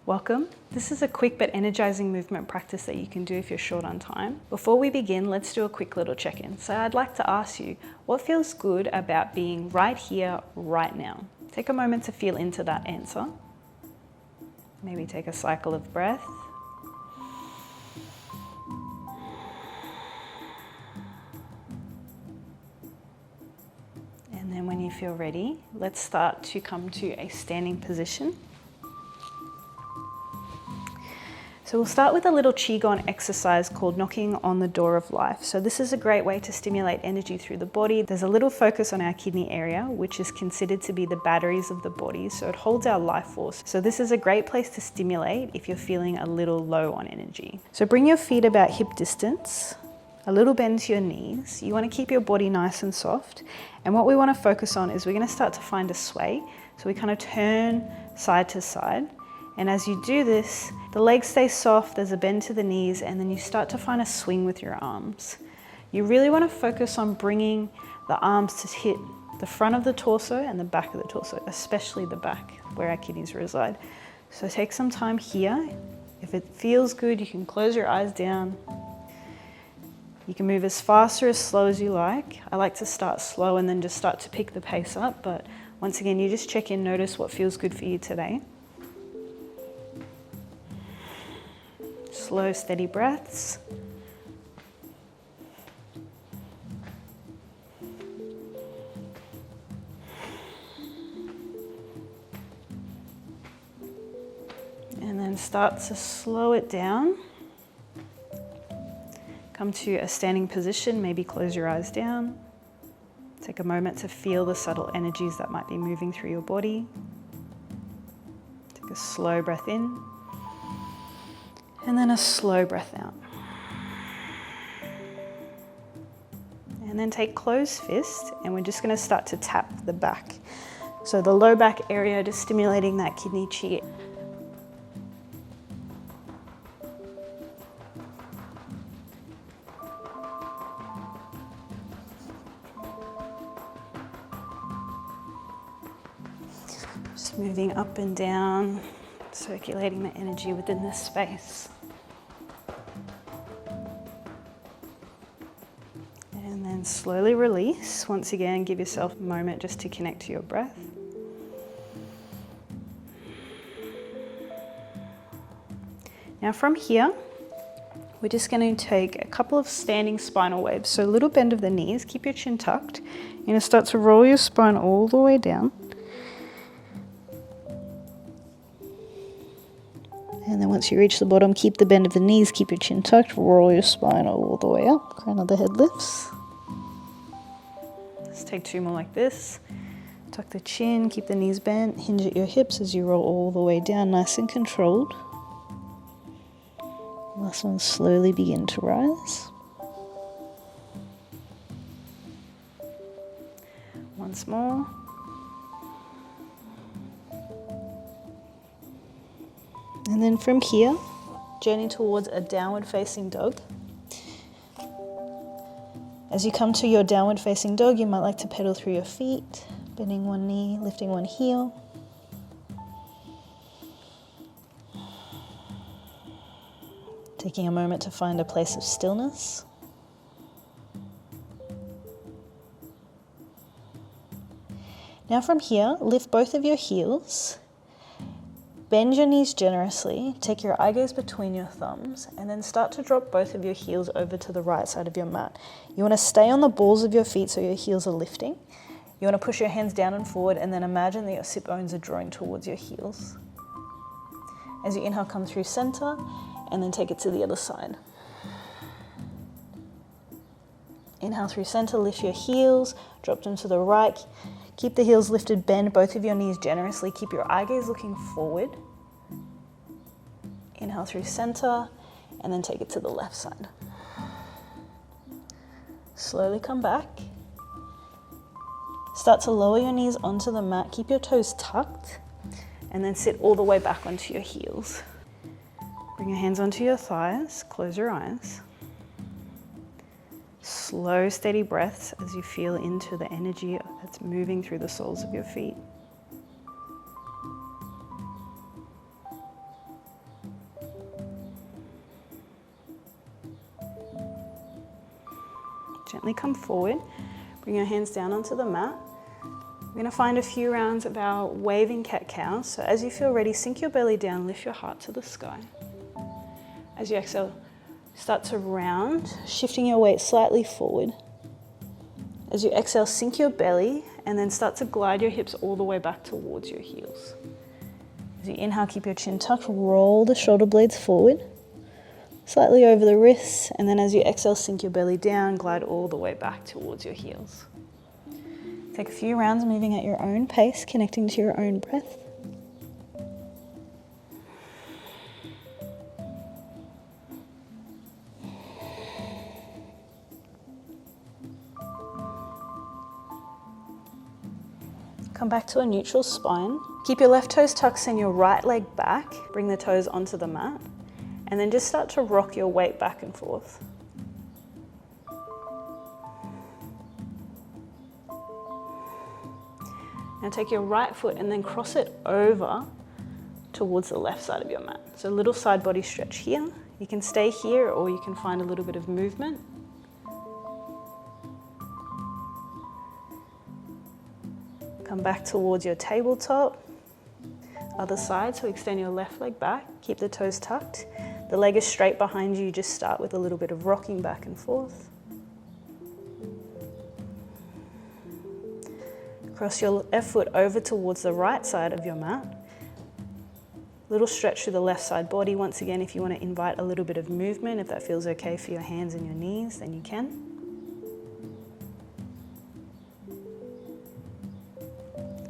Welcome. This is a quick but energizing movement practice that you can do if you're short on time. Before we begin, let's do a quick little check-in. So I'd like to ask you, what feels good about being right here, right now? Take a moment to feel into that answer. Maybe take a cycle of breath. And then when you feel ready, let's start to come to a standing position. So we'll start with a little Qigong exercise called knocking on the door of life. So this is a great way to stimulate energy through the body. There's a little focus on our kidney area, which is considered to be the batteries of the body. So it holds our life force. So this is a great place to stimulate if you're feeling a little low on energy. So bring your feet about hip distance, a little bend to your knees. You want to keep your body nice and soft. And what we want to focus on is we're going to start to find a sway. So we kind of turn side to side. And as you do this, the legs stay soft, there's a bend to the knees, and then you start to find a swing with your arms. You really want to focus on bringing the arms to hit the front of the torso and the back of the torso, especially the back where our kidneys reside. So take some time here. If it feels good, you can close your eyes down. You can move as fast or as slow as you like. I like to start slow and then just start to pick the pace up, but once again, you just check in, notice what feels good for you today. Slow, steady breaths. And then start to slow it down. Come to a standing position, maybe close your eyes down. Take a moment to feel the subtle energies that might be moving through your body. Take a slow breath in. And then a slow breath out. And then take closed fist, and we're just going to start to tap the back. So the low back area, just stimulating that kidney qi. Just moving up and down, circulating the energy within this space. And then slowly release. Once again, give yourself a moment just to connect to your breath. Now from here, we're just going to take a couple of standing spinal waves. So a little bend of the knees, keep your chin tucked. You're going to start to roll your spine all the way down. And then once you reach the bottom, keep the bend of the knees, keep your chin tucked, roll your spine all the way up, crown of the head lifts. Let's take two more like this. Tuck the chin, keep the knees bent, hinge at your hips as you roll all the way down, nice and controlled. Last one, slowly begin to rise. Once more. And then from here, journey towards a downward facing dog. As you come to your downward facing dog, you might like to pedal through your feet, bending one knee, lifting one heel. Taking a moment to find a place of stillness. Now from here, lift both of your heels. Bend your knees generously, take your eye gaze between your thumbs, and then start to drop both of your heels over to the right side of your mat. You want to stay on the balls of your feet so your heels are lifting. You want to push your hands down and forward, and then imagine that your sit bones are drawing towards your heels. As you inhale, come through center, and then take it to the other side. Inhale through center, lift your heels, drop them to the right. Keep the heels lifted, bend both of your knees generously. Keep your eye gaze looking forward. Inhale through center, and then take it to the left side. Slowly come back. Start to lower your knees onto the mat. Keep your toes tucked, and then sit all the way back onto your heels. Bring your hands onto your thighs, close your eyes. Slow, steady breaths as you feel into the energy that's moving through the soles of your feet. Gently come forward, bring your hands down onto the mat. We're going to find a few rounds of our waving cat-cow. So as you feel ready, sink your belly down, lift your heart to the sky. As you exhale, start to round, shifting your weight slightly forward. As you exhale, sink your belly and then start to glide your hips all the way back towards your heels. As you inhale, keep your chin tucked, roll the shoulder blades forward, slightly over the wrists, and then as you exhale, sink your belly down, glide all the way back towards your heels. Take a few rounds moving at your own pace, connecting to your own breath. Come back to a neutral spine. Keep your left toes tucked, send your right leg back, bring the toes onto the mat, and then just start to rock your weight back and forth. Now take your right foot and then cross it over towards the left side of your mat. So a little side body stretch here. You can stay here or you can find a little bit of movement. Come back towards your tabletop. Other side, so extend your left leg back, keep the toes tucked. The leg is straight behind you, just start with a little bit of rocking back and forth. Cross your left foot over towards the right side of your mat. Little stretch through the left side body. Once again, if you want to invite a little bit of movement, if that feels okay for your hands and your knees, then you can.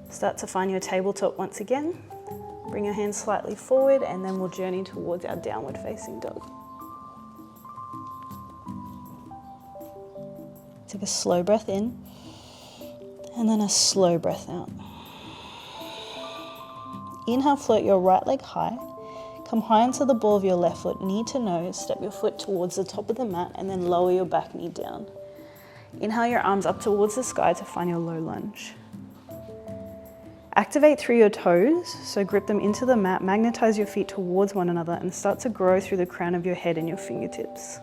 Start to find your tabletop once again. Bring your hands slightly forward and then we'll journey towards our downward facing dog. Take a slow breath in and then a slow breath out. Inhale, float your right leg high. Come high onto the ball of your left foot, knee to nose. Step your foot towards the top of the mat and then lower your back knee down. Inhale your arms up towards the sky to find your low lunge. Activate through your toes, so grip them into the mat, magnetize your feet towards one another and start to grow through the crown of your head and your fingertips.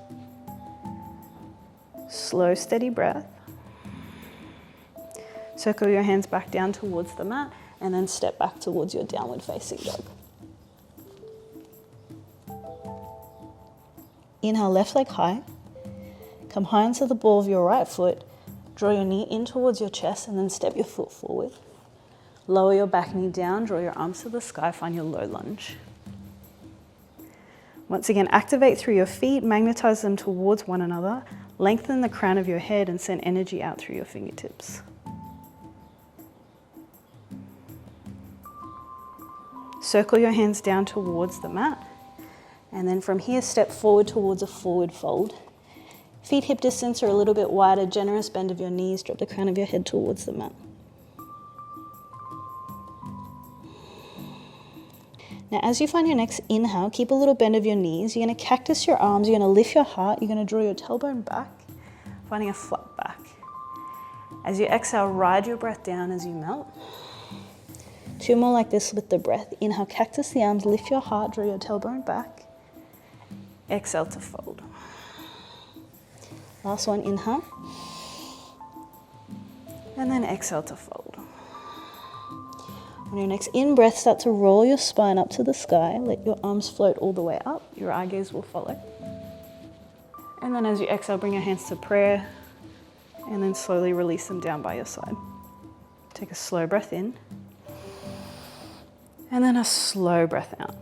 Slow, steady breath. Circle your hands back down towards the mat and then step back towards your downward facing dog. Inhale, left leg high. Come high onto the ball of your right foot. Draw your knee in towards your chest and then step your foot forward. Lower your back knee down, draw your arms to the sky, find your low lunge. Once again, activate through your feet, magnetize them towards one another, lengthen the crown of your head and send energy out through your fingertips. Circle your hands down towards the mat, and then from here, step forward towards a forward fold. Feet hip distance or a little bit wider, generous bend of your knees, drop the crown of your head towards the mat. Now, as you find your next inhale, keep a little bend of your knees. You're going to cactus your arms. You're going to lift your heart. You're going to draw your tailbone back, finding a flat back. As you exhale, ride your breath down as you melt. Two more like this with the breath. Inhale, cactus the arms, lift your heart, draw your tailbone back. Exhale to fold. Last one, inhale. And then exhale to fold. On your next in-breath, start to roll your spine up to the sky. Let your arms float all the way up. Your eye gaze will follow. And then as you exhale, bring your hands to prayer and then slowly release them down by your side. Take a slow breath in and then a slow breath out.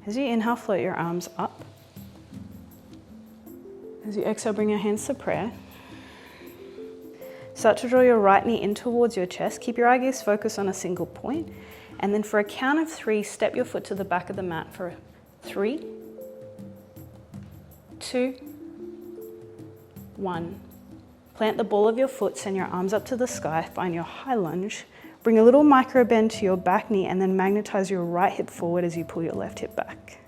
As you inhale, float your arms up. As you exhale, bring your hands to prayer. Start to draw your right knee in towards your chest. Keep your eye gaze focused on a single point. And then for a count of 3, step your foot to the back of the mat for 3, 2, 1. Plant the ball of your foot, send your arms up to the sky, find your high lunge. Bring a little micro bend to your back knee and then magnetize your right hip forward as you pull your left hip back.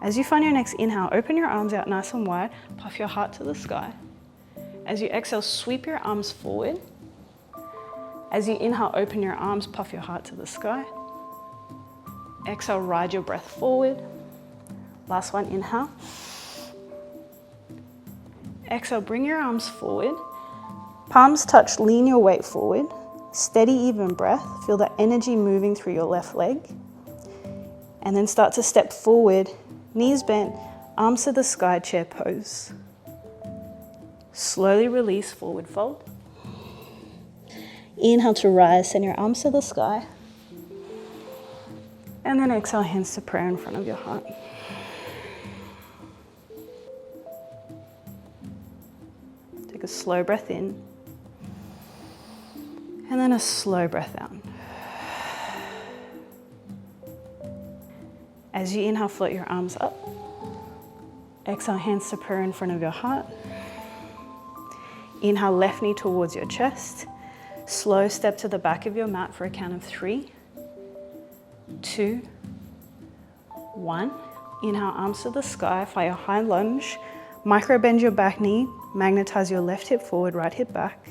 As you find your next inhale, open your arms out nice and wide, puff your heart to the sky. As you exhale, sweep your arms forward, As you inhale, open your arms, puff your heart to the sky. Exhale, ride your breath forward. Last one, inhale. Exhale, bring your arms forward. Palms touch, lean your weight forward. Steady, even breath. Feel the energy moving through your left leg. And then start to step forward, knees bent, arms to the sky, chair pose. Slowly release, forward fold. Inhale to rise, send your arms to the sky. And then exhale, hands to prayer in front of your heart. Take a slow breath in. And then a slow breath out. As you inhale, float your arms up. Exhale, hands to prayer in front of your heart. Inhale, left knee towards your chest. Slow step to the back of your mat for a count of 3, 2, 1. Inhale, arms to the sky, fire high lunge. Micro bend your back knee, magnetize your left hip forward, right hip back.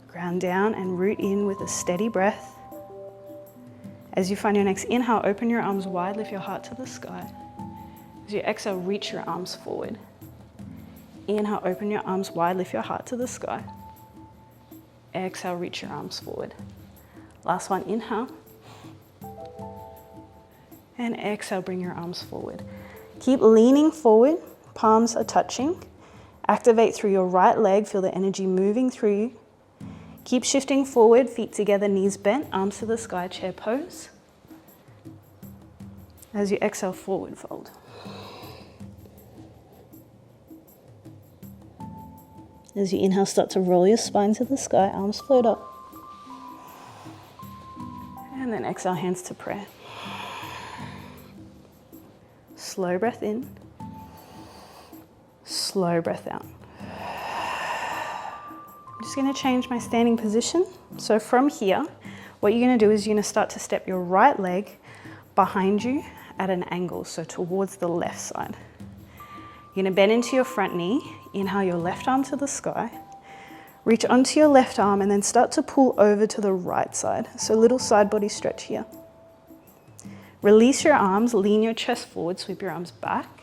Ground down and root in with a steady breath. As you find your next inhale, open your arms wide, lift your heart to the sky. As you exhale, reach your arms forward. Inhale, open your arms wide, lift your heart to the sky. Exhale, reach your arms forward. Last one, inhale. And exhale, bring your arms forward. Keep leaning forward, palms are touching. Activate through your right leg, feel the energy moving through you. Keep shifting forward, feet together, knees bent, arms to the sky, chair pose. As you exhale, forward fold. As you inhale, start to roll your spine to the sky, arms float up. And then exhale, hands to prayer. Slow breath in, slow breath out. I'm just going to change my standing position. So from here, what you're going to do is you're going to start to step your right leg behind you at an angle, so towards the left side. You're going to bend into your front knee, inhale your left arm to the sky, reach onto your left arm and then start to pull over to the right side. So little side body stretch here. Release your arms, lean your chest forward, sweep your arms back.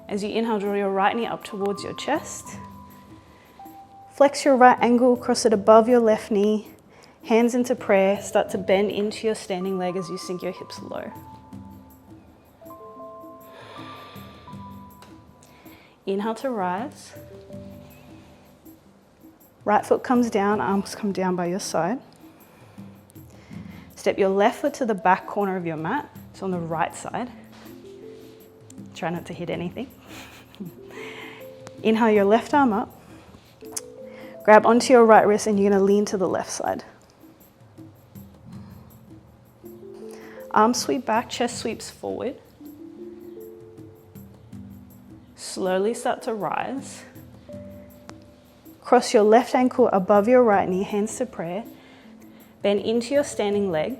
As you inhale, draw your right knee up towards your chest. Flex your right ankle, cross it above your left knee. Hands into prayer, start to bend into your standing leg as you sink your hips low. Inhale to rise. Right foot comes down, arms come down by your side. Step your left foot to the back corner of your mat. It's on the right side. Try not to hit anything. Inhale your left arm up. Grab onto your right wrist and you're going to lean to the left side. Arms sweep back, chest sweeps forward. Slowly start to rise. Cross your left ankle above your right knee, hands to prayer. Bend into your standing leg.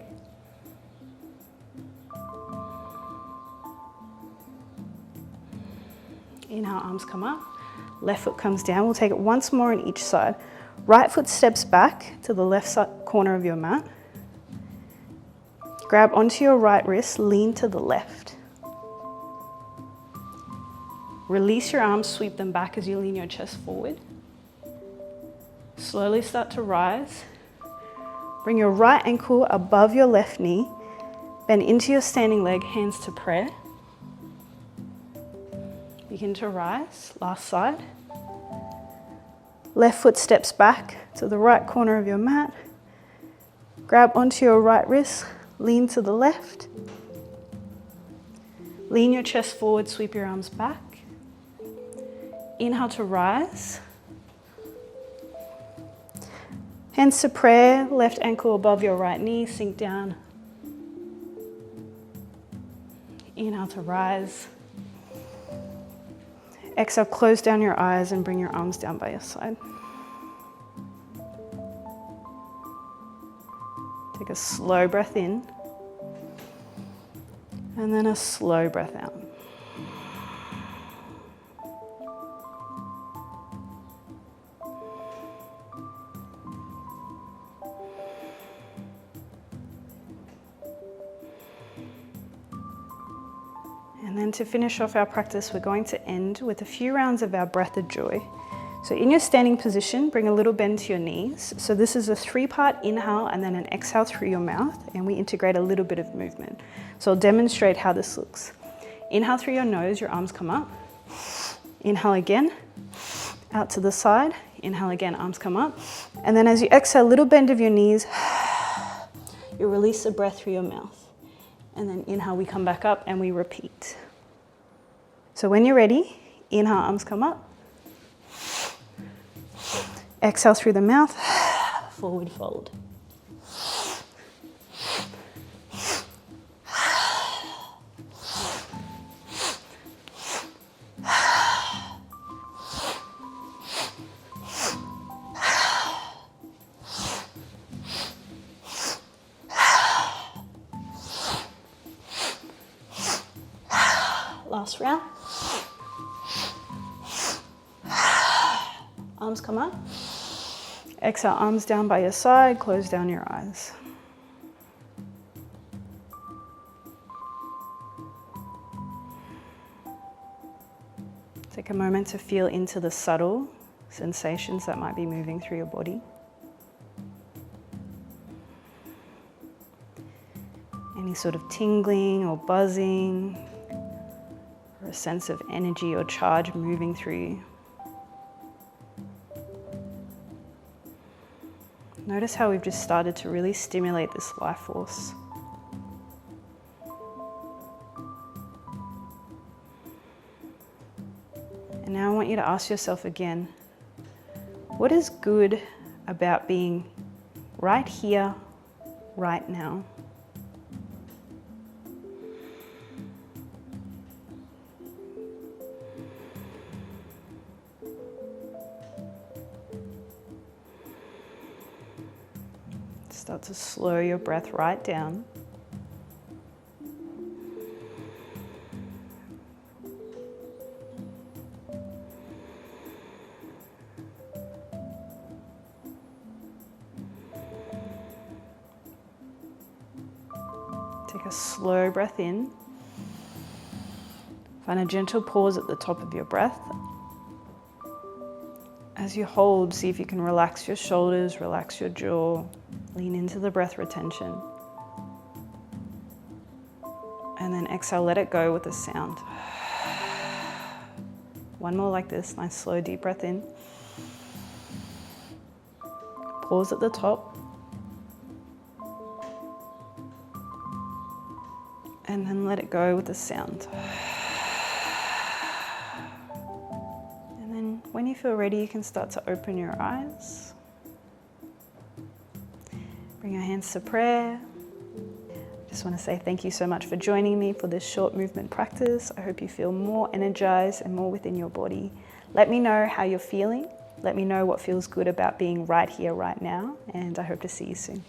Inhale, arms come up. Left foot comes down. We'll take it once more on each side. Right foot steps back to the left side corner of your mat. Grab onto your right wrist, lean to the left. Release your arms, sweep them back as you lean your chest forward. Slowly start to rise. Bring your right ankle above your left knee. Bend into your standing leg, hands to prayer. Begin to rise, last side. Left foot steps back to the right corner of your mat. Grab onto your right wrist, lean to the left. Lean your chest forward, sweep your arms back. Inhale to rise. Hands to prayer, left ankle above your right knee, sink down. Inhale to rise. Exhale, close down your eyes and bring your arms down by your side. Take a slow breath in. And then a slow breath out. And then to finish off our practice, we're going to end with a few rounds of our breath of joy. So in your standing position, bring a little bend to your knees. So this is a 3-part inhale and then an exhale through your mouth, and we integrate a little bit of movement. So I'll demonstrate how this looks. Inhale through your nose, your arms come up. Inhale again, out to the side. Inhale again, arms come up. And then as you exhale, a little bend of your knees, you release the breath through your mouth. And then inhale, we come back up and we repeat. So when you're ready, inhale, arms come up. Exhale through the mouth, forward fold. Last round. Arms come up. Exhale, arms down by your side, close down your eyes. Take a moment to feel into the subtle sensations that might be moving through your body. Any sort of tingling or buzzing, or a sense of energy or charge moving through you. Notice how we've just started to really stimulate this life force. And now I want you to ask yourself again, what is good about being right here, right now? Start to slow your breath right down. Take a slow breath in. Find a gentle pause at the top of your breath. As you hold, see if you can relax your shoulders, relax your jaw. Lean into the breath retention. And then exhale, let it go with a sound. One more like this, nice slow deep breath in. Pause at the top. And then let it go with a sound. And then when you feel ready, you can start to open your eyes. Bring your hands to prayer. I just want to say thank you so much for joining me for this short movement practice. I hope you feel more energized and more within your body. Let me know how you're feeling. Let me know what feels good about being right here, right now, and I hope to see you soon.